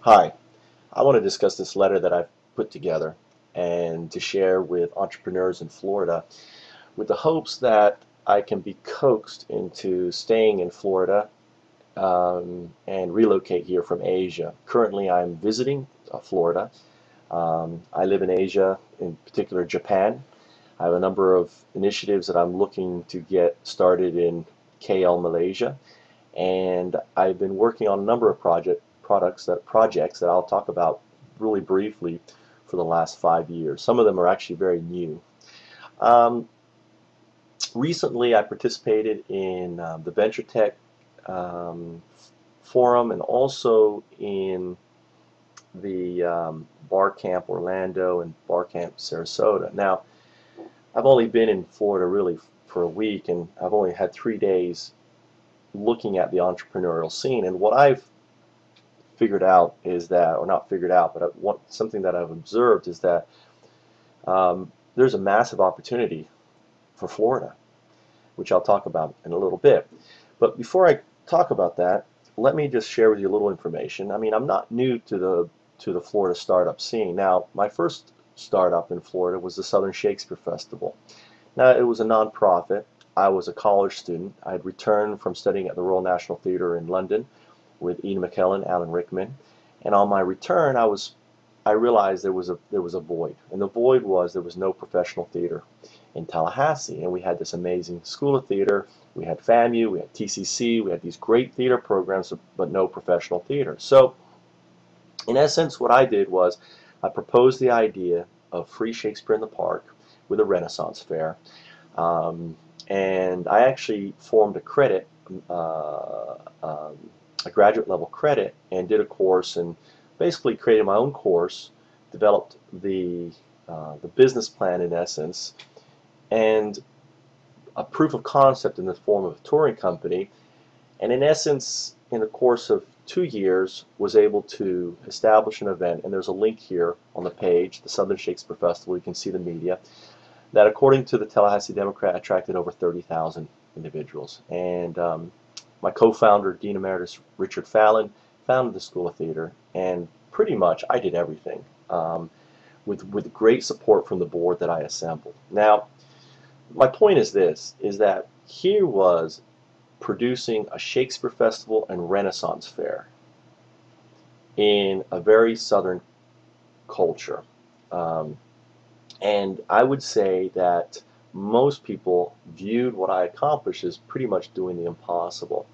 Hi, I want to discuss this letter that I've put together and to share with entrepreneurs in Florida with the hopes that I can be coaxed into staying in Florida and relocate here from Asia. Currently, I'm visiting Florida. I live in Asia, in particular Japan. I have a number of initiatives that I'm looking to get started in KL, Malaysia, and I've been working on a number of projects that I'll talk about really briefly for the last 5 years. Some of them are actually very new. Um, Recently, I participated in the Venture Tech um, Forum and also in the Bar Camp Orlando and Bar Camp Sarasota. Now, I've only been in Florida really for a week, and I've only had 3 days looking at the entrepreneurial scene. And what I've figured out is that, or not figured out, but something that I've observed is that there's a massive opportunity for Florida, which I'll talk about in a little bit. But before I talk about that, let me just share with you a little information. I mean, I'm not new to the Florida startup scene. Now, my first startup in Florida was the Southern Shakespeare Festival. Now, it was a nonprofit. I was a college student. I had returned from studying at the Royal National Theatre in London with Ian McKellen, Alan Rickman, and on my return, I realized there was a void, and the void was there was no professional theater in Tallahassee, and we had this amazing school of theater. We had FAMU, we had TCC, we had these great theater programs, but no professional theater. So, in essence, what I did was I proposed the idea of free Shakespeare in the Park with a Renaissance fair, um, and I actually formed a credit. A graduate level credit and did a course and basically created my own course, developed the business plan in essence, and a proof of concept in the form of a touring company, and in essence, in the course of 2 years, was able to establish an event, and there's a link here on the page, the Southern Shakespeare Festival, you can see the media, that according to the Tallahassee Democrat attracted over 30,000 individuals. And my co-founder, Dean Emeritus Richard Fallon, founded the School of Theater, and pretty much I did everything with great support from the board that I assembled. Now, my point is this, is that here was producing a Shakespeare Festival and Renaissance Fair in a very southern culture. Um, and I would say that most people viewed what I accomplished as pretty much doing the impossible.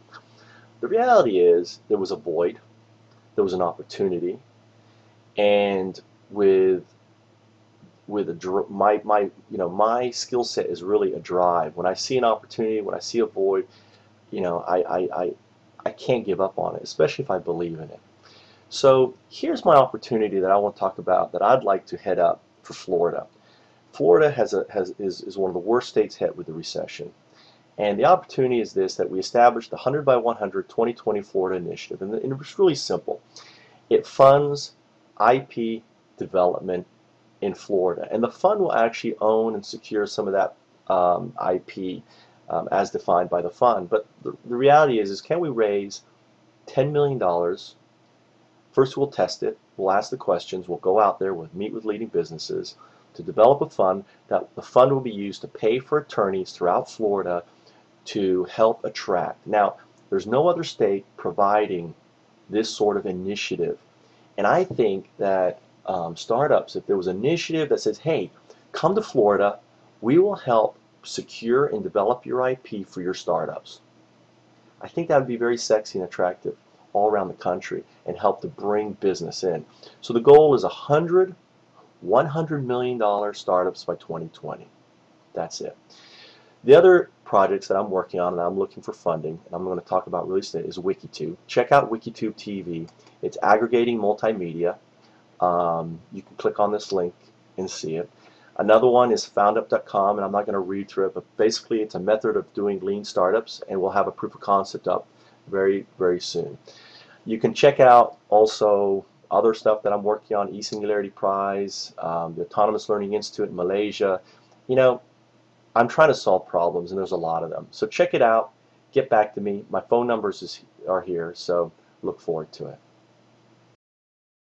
The reality is there was a void, there was an opportunity, and with my skill set is really a drive. When I see an opportunity, when I see a void, I can't give up on it, especially if I believe in it. So here's my opportunity that I want to talk about that I'd like to head up for Florida. Florida is one of the worst states hit with the recession. And the opportunity is this, that we established the 100 by 100 2020 Florida Initiative. And it was really simple. It funds IP development in Florida. And the fund will actually own and secure some of that IP as defined by the fund. But the reality is can we raise $10 million? First, we'll test it. We'll ask the questions. We'll go out there. We'll meet with leading businesses to develop a fund. That the fund will be used to pay for attorneys throughout Florida to help attract. Now, there's no other state providing this sort of initiative. And I think that startups, if there was an initiative that says, hey, come to Florida, we will help secure and develop your IP for your startups. I think that would be very sexy and attractive all around the country and help to bring business in. So the goal is $100 million startups by 2020. That's it. The other projects that I'm working on and I'm looking for funding, and I'm going to talk about really soon, is WikiTube. Check out WikiTube TV. It's aggregating multimedia. You can click on this link and see it. Another one is foundup.com, and I'm not going to read through it, but basically it's a method of doing lean startups, and we'll have a proof of concept up very, very soon. You can check out also other stuff that I'm working on, eSingularity Prize, the Autonomous Learning Institute in Malaysia. You know, I'm trying to solve problems, and there's a lot of them. So check it out. Get back to me. My phone numbers are here, so look forward to it.